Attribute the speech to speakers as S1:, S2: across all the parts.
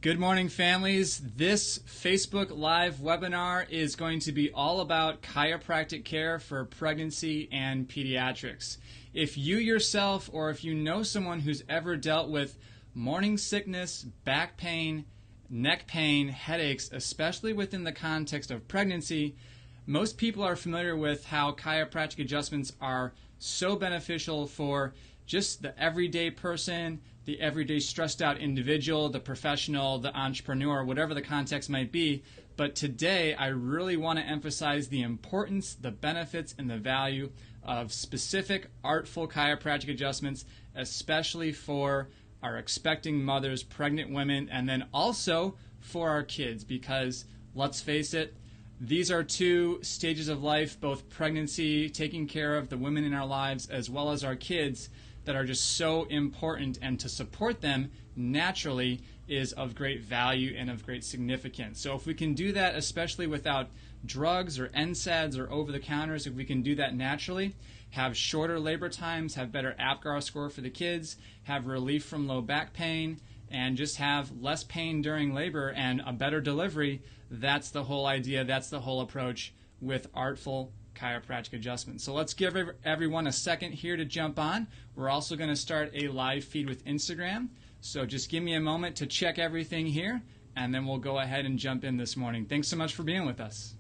S1: Good morning, families. This Facebook Live webinar is going to be all about chiropractic care for pregnancy and pediatrics. If you yourself or if you know someone who's ever dealt with morning sickness, back pain, neck pain, headaches, especially within the context of pregnancy, most people are familiar with how chiropractic adjustments are so beneficial for just the everyday person, the everyday stressed out individual, the professional, the entrepreneur, whatever the context might be. But today I really want to emphasize the importance, the benefits, and the value of specific artful chiropractic adjustments, especially for our expecting mothers, pregnant women, and then also for our kids, because let's face it, these are two stages of life, both pregnancy, taking care of the women in our lives, as well as our kids, that are just so important, and to support them naturally is of great value and of great significance. So if we can do that, especially without drugs or NSAIDs or over-the-counters, if we can do that naturally, have shorter labor times, have better APGAR score for the kids, have relief from low back pain, and just have less pain during labor and a better delivery, that's the whole idea, that's the whole approach with artful chiropractic adjustments. So let's give everyone a second here to jump on. We're also going to start a live feed with Instagram. So just give me a moment to check everything here, and then we'll go ahead and jump in this morning. Thanks so much for being with us.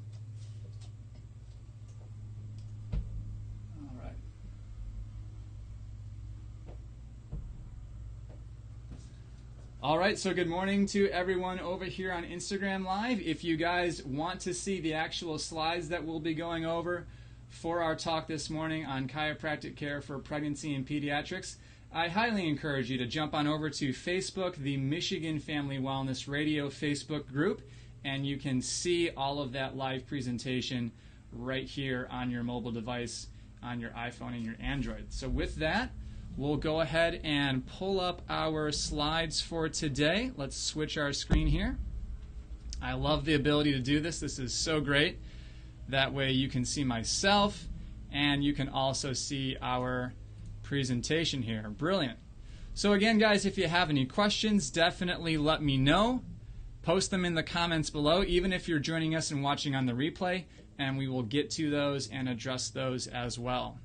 S1: All right. All right, so good morning to everyone over here on Instagram Live. If you guys want to see the actual slides that we'll be going over for our talk this morning on chiropractic care for pregnancy and pediatrics, I highly encourage you to jump on over to Facebook, the Michigan Family Wellness Radio Facebook group, and you can see all of that live presentation right here on your mobile device, on your iPhone and your Android. So with that, we'll go ahead and pull up our slides for today. Let's switch our screen here. I love the ability to do this. This is so great. That way you can see myself and you can also see our presentation here. Brilliant. So again, guys, if you have any questions, definitely let me know. Post them in the comments below, even if you're joining us and watching on the replay, and we will get to those and address those as well.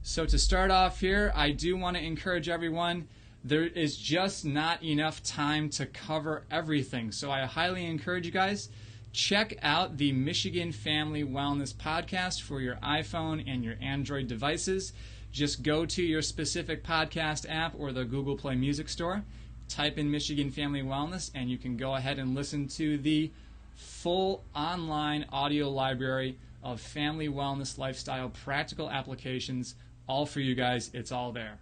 S1: So to start off here, I do want to encourage everyone, there is just not enough time to cover everything. So I highly encourage you guys, check out the Michigan Family Wellness Podcast for your iPhone and your Android devices. Just go to your specific podcast app or the Google Play Music Store, type in Michigan Family Wellness, and you can go ahead and listen to the full online audio library of family wellness lifestyle practical applications, all for you guys. It's all there.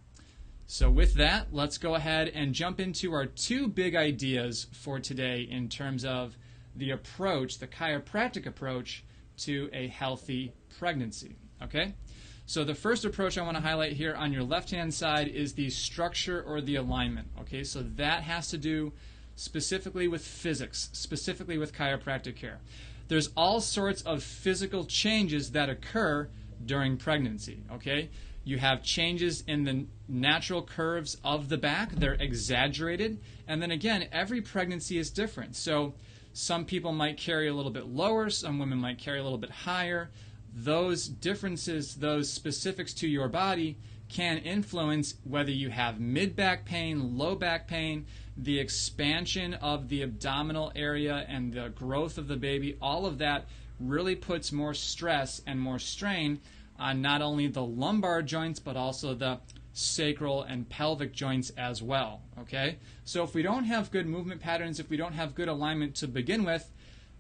S1: So with that, let's go ahead and jump into our two big ideas for today in terms of the approach, the chiropractic approach to a healthy pregnancy. Okay? So the first approach I want to highlight here on your left-hand side is the structure or the alignment. Okay? So that has to do specifically with physics, specifically with chiropractic care. There's all sorts of physical changes that occur during pregnancy. Okay? You have changes in the natural curves of the back. They're exaggerated. And then again, every pregnancy is different. So some people might carry a little bit lower. Some women might carry a little bit higher. Those differences, those specifics to your body can influence whether you have mid-back pain, low back pain, the expansion of the abdominal area and the growth of the baby. All of that really puts more stress and more strain on not only the lumbar joints, but also the sacral and pelvic joints as well. Okay? So if we don't have good movement patterns, if we don't have good alignment to begin with,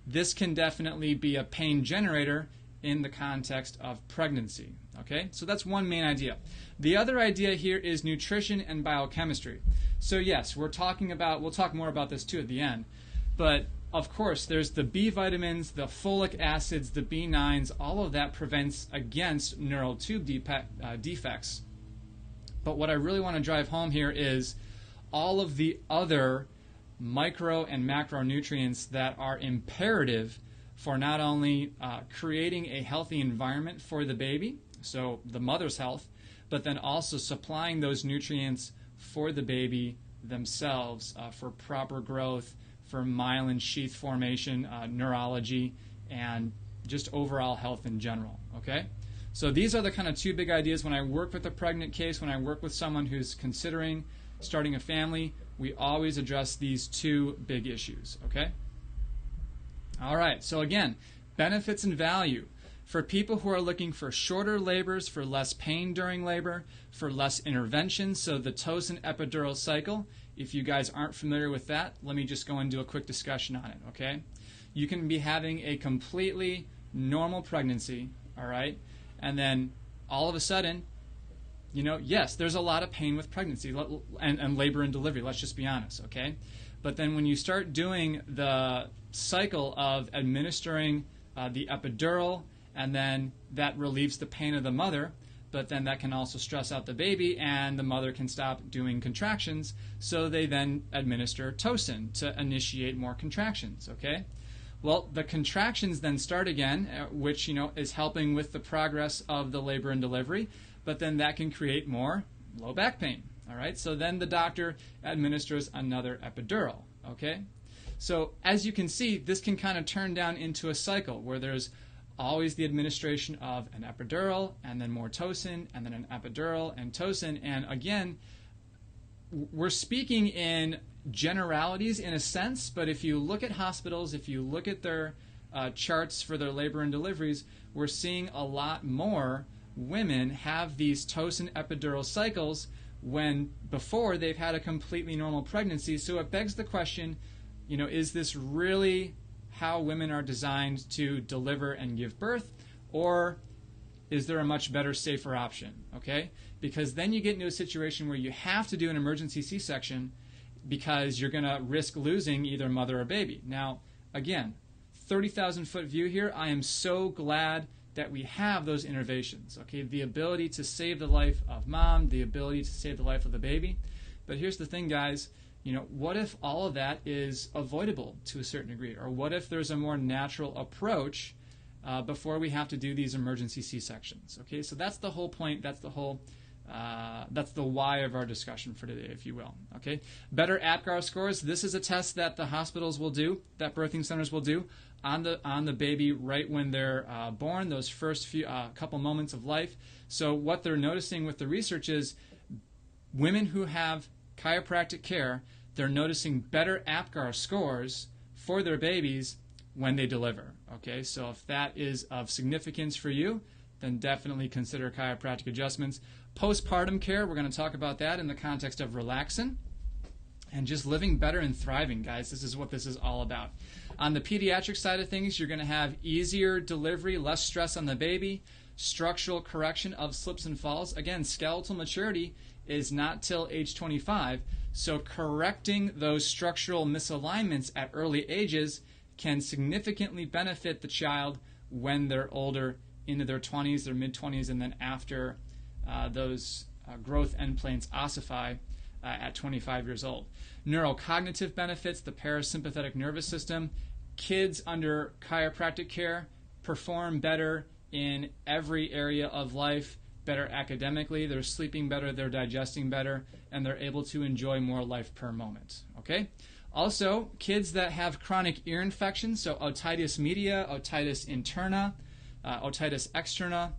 S1: this can definitely be a pain generator in the context of pregnancy. Okay? So that's one main idea. The other idea here is nutrition and biochemistry. So yes, we'll talk more about this too at the end, but of course, there's the B vitamins, the folic acids, the B9s, all of that prevents against neural tube defects. But what I really want to drive home here is all of the other micro and macronutrients that are imperative for not only creating a healthy environment for the baby, so the mother's health, but then also supplying those nutrients for the baby themselves for proper growth, for myelin sheath formation, neurology, and just overall health in general, okay? So these are the kind of two big ideas when I work with a pregnant case, when I work with someone who's considering starting a family, we always address these two big issues, okay? All right, so again, benefits and value. For people who are looking for shorter labors, for less pain during labor, for less intervention, so the Tosin epidural cycle, if you guys aren't familiar with that, let me just go and do a quick discussion on it, okay? You can be having a completely normal pregnancy, all right? And then all of a sudden, you know, yes, there's a lot of pain with pregnancy and labor and delivery, let's just be honest, okay? But then when you start doing the cycle of administering the epidural, and then that relieves the pain of the mother, but then that can also stress out the baby, and the mother can stop doing contractions, so they then administer Tosin to initiate more contractions, okay? Well, the contractions then start again, which, you know, is helping with the progress of the labor and delivery, but then that can create more low back pain, all right? So then the doctor administers another epidural, okay? So as you can see, this can kind of turn down into a cycle where there's always the administration of an epidural, and then more Tosin, and then an epidural and Tosin, and again, we're speaking in generalities in a sense, but if you look at hospitals, if you look at their charts for their labor and deliveries, we're seeing a lot more women have these Tosin epidural cycles when before they've had a completely normal pregnancy. So it begs the question, you know, is this really how women are designed to deliver and give birth, or is there a much better, safer option, okay? Because then you get into a situation where you have to do an emergency C-section because you're going to risk losing either mother or baby. Now, again, 30,000 foot view here, I am so glad that we have those innovations, okay? The ability to save the life of mom, the ability to save the life of the baby. But here's the thing, guys, you know, what if all of that is avoidable to a certain degree? Or what if there's a more natural approach before we have to do these emergency C-sections, okay? So that's the whole point, that's the whole that's the why of our discussion for today, if you will. Okay, better APGAR scores. This is a test that the hospitals will do, that birthing centers will do on the baby right when they're born, those first few couple moments of life. So what they're noticing with the research is women who have chiropractic care, they're noticing better APGAR scores for their babies when they deliver. Okay, so if that is of significance for you, then definitely consider chiropractic adjustments. Postpartum care, we're going to talk about that in the context of relaxin and just living better and thriving, guys. This is what this is all about. On the pediatric side of things, you're going to have easier delivery, less stress on the baby, structural correction of slips and falls. Again, skeletal maturity is not till age 25, so correcting those structural misalignments at early ages can significantly benefit the child when they're older, into their 20s, their mid-20s, and then after those growth endplanes ossify at 25 years old. Neurocognitive benefits, the parasympathetic nervous system. Kids under chiropractic care perform better in every area of life, better academically, they're sleeping better, they're digesting better, and they're able to enjoy more life per moment. Okay? Also, kids that have chronic ear infections, so otitis media, otitis interna, otitis externa,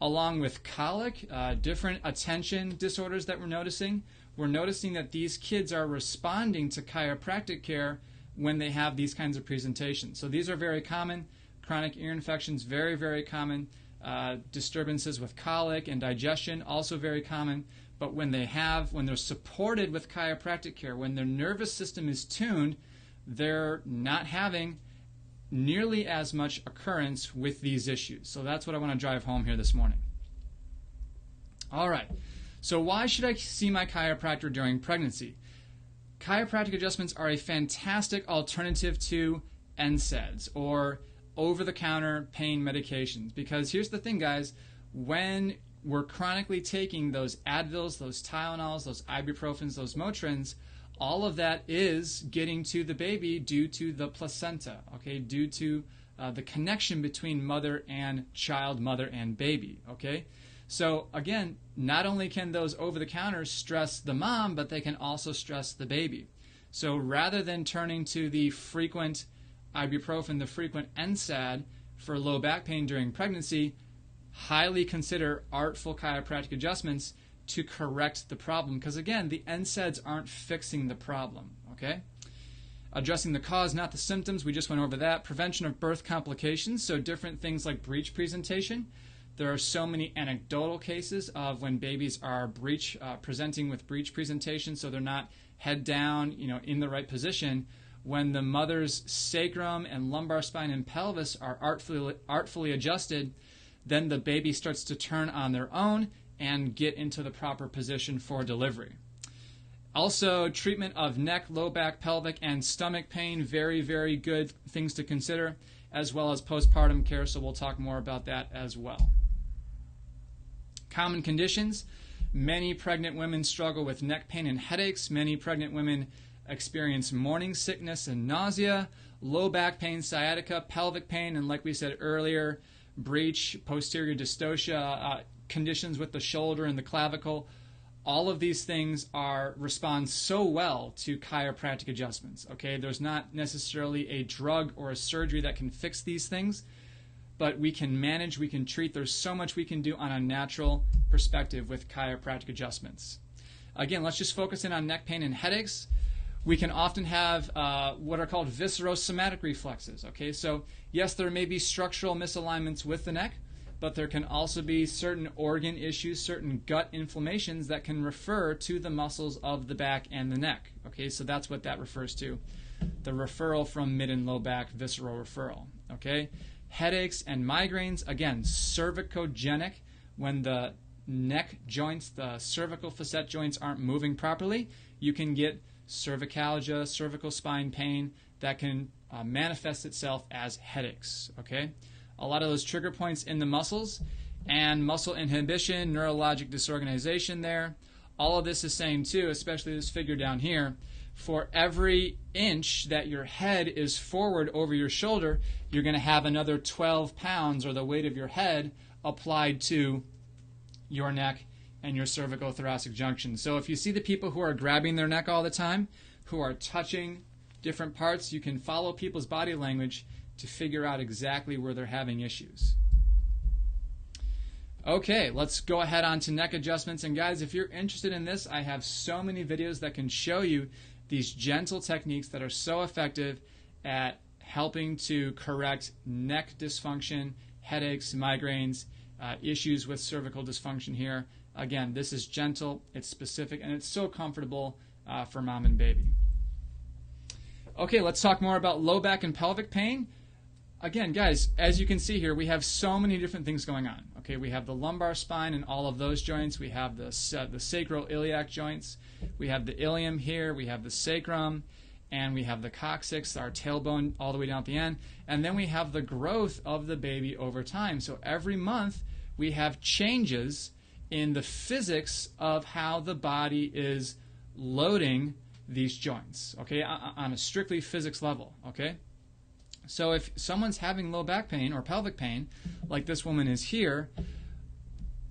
S1: along with colic, different attention disorders that we're noticing that these kids are responding to chiropractic care when they have these kinds of presentations. So these are very common. Chronic ear infections, very, very common. Disturbances with colic and digestion, also very common. But when they're supported with chiropractic care, when their nervous system is tuned, they're not having nearly as much occurrence with these issues. So that's what I want to drive home here this morning. All right. So why should I see my chiropractor during pregnancy? Chiropractic adjustments are a fantastic alternative to NSAIDs or over-the-counter pain medications, because here's the thing, guys, when we're chronically taking those Advils, those Tylenols, those ibuprofens, those Motrins, all of that is getting to the baby due to the placenta, okay, due to the connection between mother and child, mother and baby, okay? So again, not only can those over-the-counters stress the mom, but they can also stress the baby. So rather than turning to the frequent ibuprofen, the frequent NSAID for low back pain during pregnancy, highly consider artful chiropractic adjustments to correct the problem. Because again, the NSAIDs aren't fixing the problem, okay? Addressing the cause, not the symptoms. We just went over that. Prevention of birth complications, so different things like breech presentation. There are so many anecdotal cases of when babies are presenting with breech presentation, so they're not head down, in the right position. When the mother's sacrum and lumbar spine and pelvis are artfully adjusted, then the baby starts to turn on their own and get into the proper position for delivery. Also, treatment of neck, low back, pelvic, and stomach pain, very, very good things to consider, as well as postpartum care, so we'll talk more about that as well. Common conditions. Many pregnant women struggle with neck pain and headaches. Many pregnant women experience morning sickness and nausea, low back pain, sciatica, pelvic pain, and like we said earlier, breech, posterior dystocia, conditions with the shoulder and the clavicle. All of these things respond so well to chiropractic adjustments. Okay, there's not necessarily a drug or a surgery that can fix these things, but we can manage, we can treat. There's so much we can do on a natural perspective with chiropractic adjustments. Again, let's just focus in on neck pain and headaches. We can often have what are called viscerosomatic reflexes. Okay, so yes, there may be structural misalignments with the neck, but there can also be certain organ issues, certain gut inflammations that can refer to the muscles of the back and the neck. Okay, so that's what that refers to, the referral from mid and low back, visceral referral. Okay, headaches and migraines, again, cervicogenic, when the neck joints, the cervical facet joints aren't moving properly, you can get cervicalgia, cervical spine pain that can manifest itself as headaches. Okay, a lot of those trigger points in the muscles and muscle inhibition, neurologic disorganization there. All of this is saying too, especially this figure down here, for every inch that your head is forward over your shoulder, you're going to have another 12 pounds or the weight of your head applied to your neck and your cervico-thoracic junction. So if you see the people who are grabbing their neck all the time, who are touching different parts, you can follow people's body language to figure out exactly where they're having issues. Okay, let's go ahead on to neck adjustments. And guys, if you're interested in this, I have so many videos that can show you these gentle techniques that are so effective at helping to correct neck dysfunction, headaches, migraines, issues with cervical dysfunction here. Again, this is gentle, it's specific, and it's so comfortable for mom and baby. Okay, let's talk more about low back and pelvic pain. Again, guys, as you can see here, we have so many different things going on. Okay, we have the lumbar spine and all of those joints. We have the sacroiliac joints. We have the ilium here. We have the sacrum. And we have the coccyx, our tailbone, all the way down at the end. And then we have the growth of the baby over time. So every month, we have changes in the physics of how the body is loading these joints, okay, on a strictly physics level, okay? So if someone's having low back pain or pelvic pain, like this woman is here,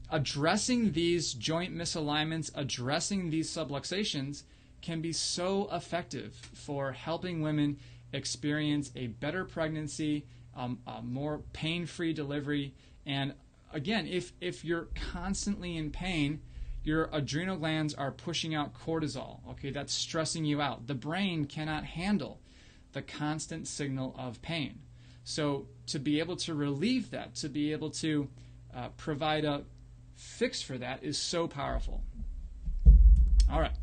S1: addressing these joint misalignments, addressing these subluxations can be so effective for helping women experience a better pregnancy, a more pain-free delivery. And again, if you're constantly in pain, your adrenal glands are pushing out cortisol, okay, that's stressing you out. The brain cannot handle the constant signal of pain. So to be able to relieve that, to be able to provide a fix for that is so powerful. All right.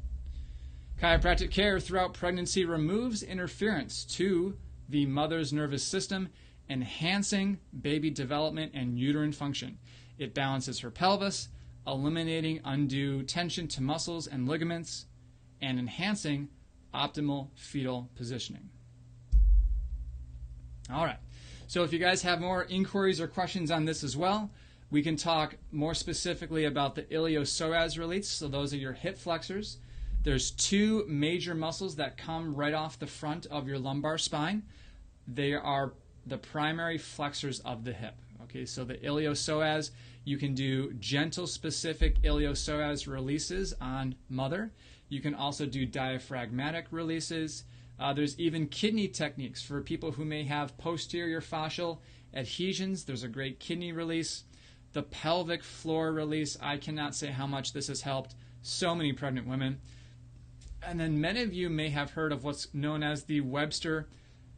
S1: Chiropractic care throughout pregnancy removes interference to the mother's nervous system, enhancing baby development and uterine function. It balances her pelvis, eliminating undue tension to muscles and ligaments, and enhancing optimal fetal positioning. All right, so if you guys have more inquiries or questions on this as well, we can talk more specifically about the iliopsoas release. So those are your hip flexors. There's two major muscles that come right off the front of your lumbar spine. They are the primary flexors of the hip. Okay, so the iliopsoas, you can do gentle specific iliopsoas releases on mother You can also do diaphragmatic releases. There's even kidney techniques for people who may have posterior fascial adhesions. There's a great kidney release. The pelvic floor release, I cannot say how much this has helped so many pregnant women. And then many of you may have heard of what's known as the Webster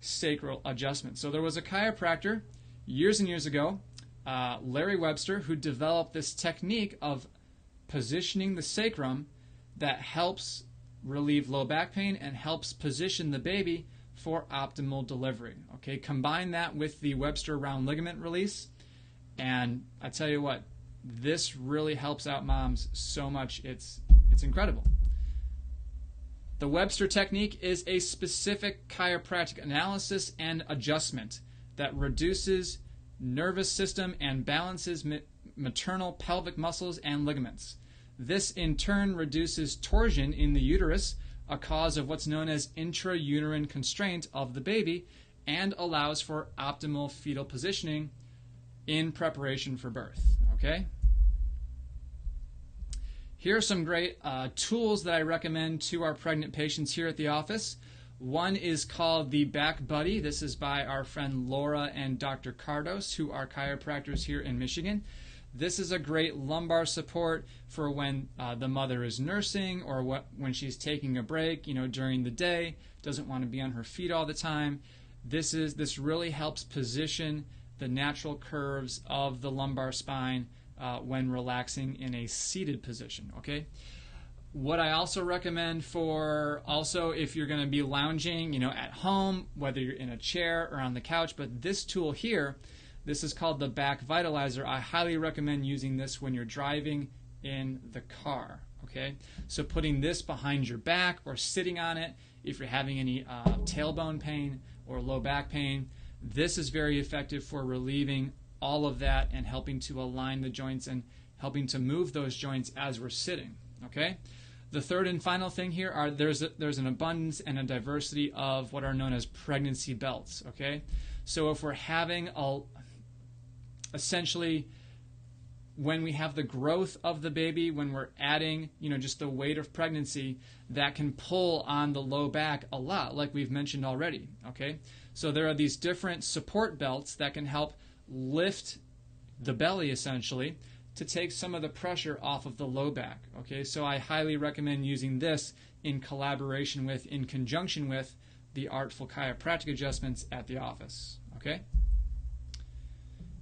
S1: sacral adjustment. So there was a chiropractor years and years ago, Larry Webster, who developed this technique of positioning the sacrum that helps relieve low back pain and helps position the baby for optimal delivery. Okay, combine that with the Webster round ligament release, and I tell you what, this really helps out moms so much. It's incredible. The Webster technique is a specific chiropractic analysis and adjustment that reduces nervous system and balances maternal pelvic muscles and ligaments. This in turn reduces torsion in the uterus, a cause of what's known as intrauterine constraint of the baby, and allows for optimal fetal positioning in preparation for birth. Okay? Here are some great tools that I recommend to our pregnant patients here at the office. One is called the Back Buddy. This is by our friend Laura and Dr. Cardos, who are chiropractors here in Michigan. This is a great lumbar support for when the mother is nursing or when she's taking a break, during the day, doesn't want to be on her feet all the time. This really helps position the natural curves of the lumbar spine when relaxing in a seated position. Okay. What I also recommend for if you're going to be lounging, at home, whether you're in a chair or on the couch, but this tool here, this is called the Back Vitalizer. I highly recommend using this when you're driving in the car. Okay, so putting this behind your back or sitting on it if you're having any tailbone pain or low back pain, this is very effective for relieving all of that and helping to align the joints and helping to move those joints as we're sitting. Okay. The third and final thing here are there's an abundance and a diversity of what are known as pregnancy belts. Okay, so if we're having essentially when we have the growth of the baby, when we're adding just the weight of pregnancy, that can pull on the low back a lot, like we've mentioned already. Okay, so there are these different support belts that can help lift the belly essentially to take some of the pressure off of the low back. Okay, so I highly recommend using this in conjunction with the artful chiropractic adjustments at the office. Okay,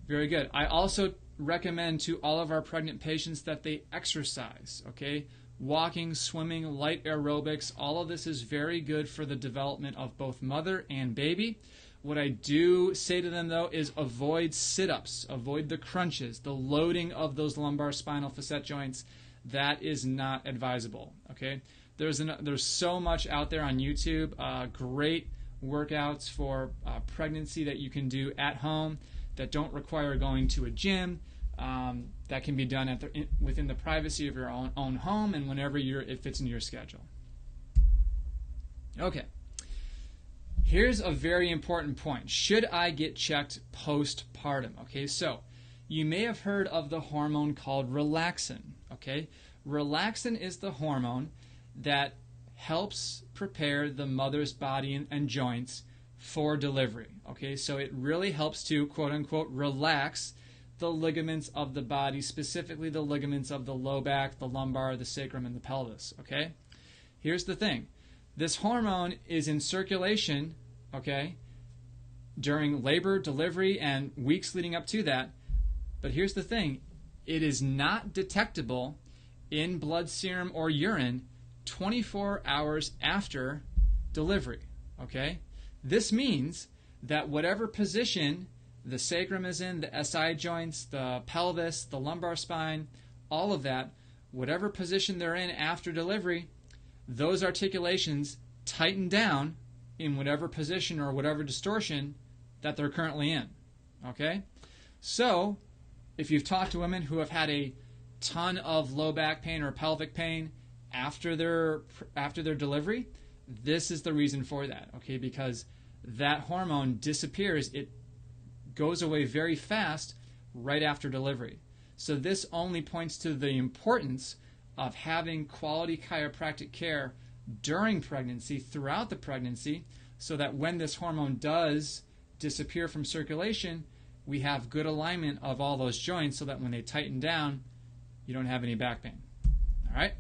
S1: very good. I also recommend to all of our pregnant patients that they exercise. Okay, walking, swimming, light aerobics, all of this is very good for the development of both mother and baby. What I do say to them, though, is avoid sit-ups, avoid the crunches, the loading of those lumbar spinal facet joints. That is not advisable. Okay, there's so much out there on YouTube, great workouts for pregnancy that you can do at home that don't require going to a gym. That can be done within the privacy of your own home and whenever it fits into your schedule. Okay. Here's a very important point. Should I get checked postpartum? Okay, so you may have heard of the hormone called relaxin. Okay, relaxin is the hormone that helps prepare the mother's body and joints for delivery. Okay, so it really helps to quote unquote relax the ligaments of the body, specifically the ligaments of the low back, the lumbar, the sacrum, and the pelvis. Okay, here's the thing. This hormone is in circulation, okay, during labor, delivery, and weeks leading up to that. But here's the thing. It is not detectable in blood serum or urine 24 hours after delivery, okay? This means that whatever position the sacrum is in, the SI joints, the pelvis, the lumbar spine, all of that, whatever position they're in after delivery, those articulations tighten down in whatever position or whatever distortion that they're currently in. Okay? So, if you've talked to women who have had a ton of low back pain or pelvic pain after their delivery, this is the reason for that. Okay? Because that hormone disappears. It goes away very fast right after delivery. So this only points to the importance of having quality chiropractic care during pregnancy, throughout the pregnancy, so that when this hormone does disappear from circulation, we have good alignment of all those joints so that when they tighten down, you don't have any back pain. All right?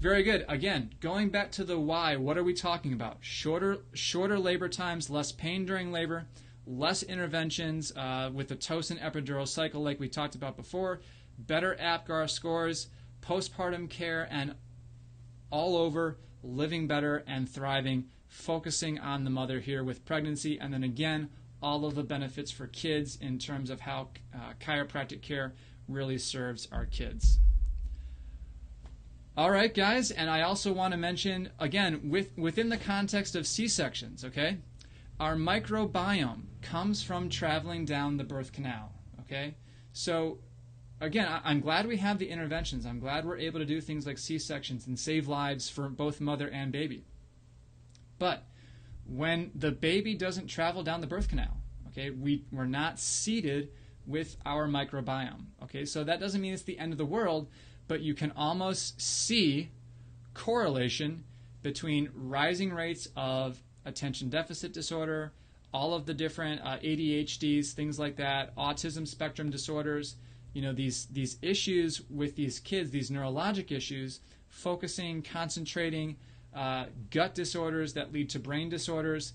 S1: Very good. Again, going back to the why, what are we talking about? Shorter labor times, less pain during labor, less interventions with the Tosin epidural cycle like we talked about before, better APGAR scores, postpartum care, and all over living better and thriving, focusing on the mother here with pregnancy, and then again, all of the benefits for kids in terms of how chiropractic care really serves our kids. All right, guys, and I also want to mention, again, within the context of C-sections, okay, our microbiome comes from traveling down the birth canal, okay? So, again, I'm glad we have the interventions. I'm glad we're able to do things like C-sections and save lives for both mother and baby. But when the baby doesn't travel down the birth canal, okay, we're not seated with our microbiome, okay? So that doesn't mean it's the end of the world, but you can almost see correlation between rising rates of attention deficit disorder, all of the different ADHDs, things like that, autism spectrum disorders, you know, these issues with these kids, these neurologic issues, focusing, concentrating, gut disorders that lead to brain disorders.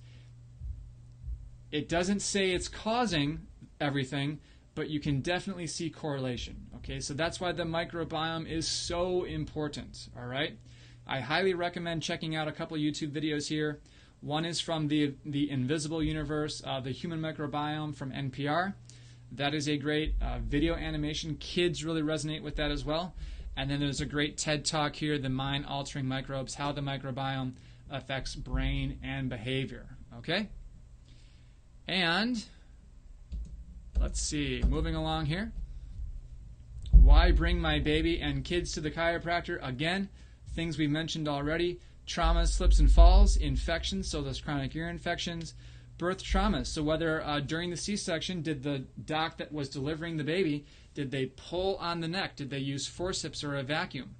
S1: It doesn't say it's causing everything, but you can definitely see correlation. Okay, so that's why the microbiome is so important. All right, I highly recommend checking out a couple YouTube videos here. One is from the Invisible Universe, the Human Microbiome from NPR. That is a great video animation. Kids really resonate with that as well. And then there's a great TED Talk here, The Mind-Altering Microbes, How the Microbiome Affects Brain and Behavior. Okay? And let's see, moving along here. Why bring my baby and kids to the chiropractor? Again, things we mentioned already. Traumas, slips and falls, infections, so those chronic ear infections, birth traumas. So whether during the C-section, did the doc that was delivering the baby, did they pull on the neck? Did they use forceps or a vacuum?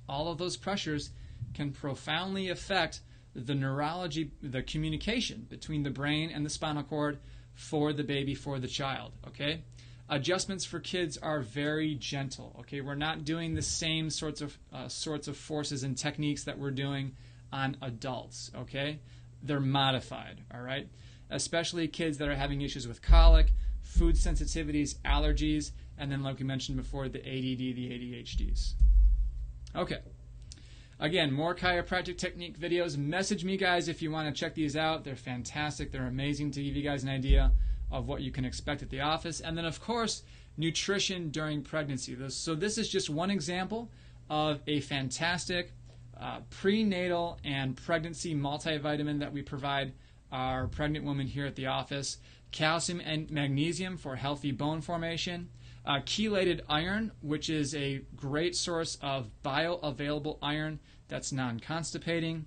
S1: All of those pressures can profoundly affect the neurology, the communication between the brain and the spinal cord for the baby, for the child, okay? Adjustments for kids are very gentle, okay? We're not doing the same sorts of forces and techniques that we're doing on adults, okay? They're modified, all right? Especially kids that are having issues with colic, food sensitivities, allergies, and then like we mentioned before, the ADD, the ADHDs. Okay. Again, more chiropractic technique videos. Message me, guys, if you want to check these out. They're fantastic. They're amazing to give you guys an idea of what you can expect at the office. And then, of course, nutrition during pregnancy. So this is just one example of a fantastic prenatal and pregnancy multivitamin that we provide our pregnant women here at the office. Calcium and magnesium for healthy bone formation. Chelated iron, which is a great source of bioavailable iron that's non-constipating.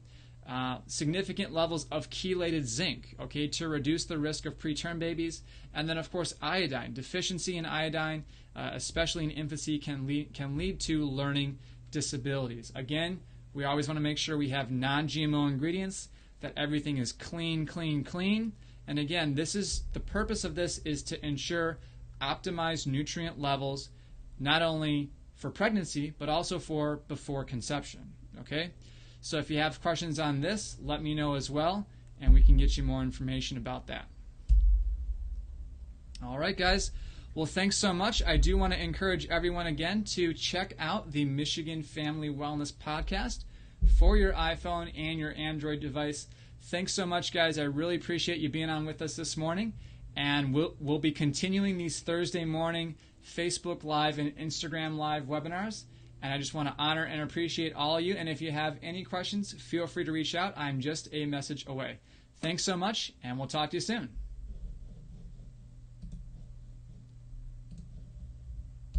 S1: Significant levels of chelated zinc, okay, to reduce the risk of preterm babies. And then, of course, iodine. Deficiency in iodine, especially in infancy, can lead to learning disabilities. Again, we always want to make sure we have non-GMO ingredients, that everything is clean, clean, clean. And again, this is the purpose of this is to ensure optimized nutrient levels, not only for pregnancy, but also for before conception, okay? So if you have questions on this, let me know as well, and we can get you more information about that. All right, guys. Well, thanks so much. I do want to encourage everyone again to check out the Michigan Family Wellness Podcast for your iPhone and your Android device. Thanks so much, guys. I really appreciate you being on with us this morning. And we'll be continuing these Thursday morning Facebook Live and Instagram Live webinars. And I just want to honor and appreciate all of you. And if you have any questions, feel free to reach out. I'm just a message away. Thanks so much, and we'll talk to you soon.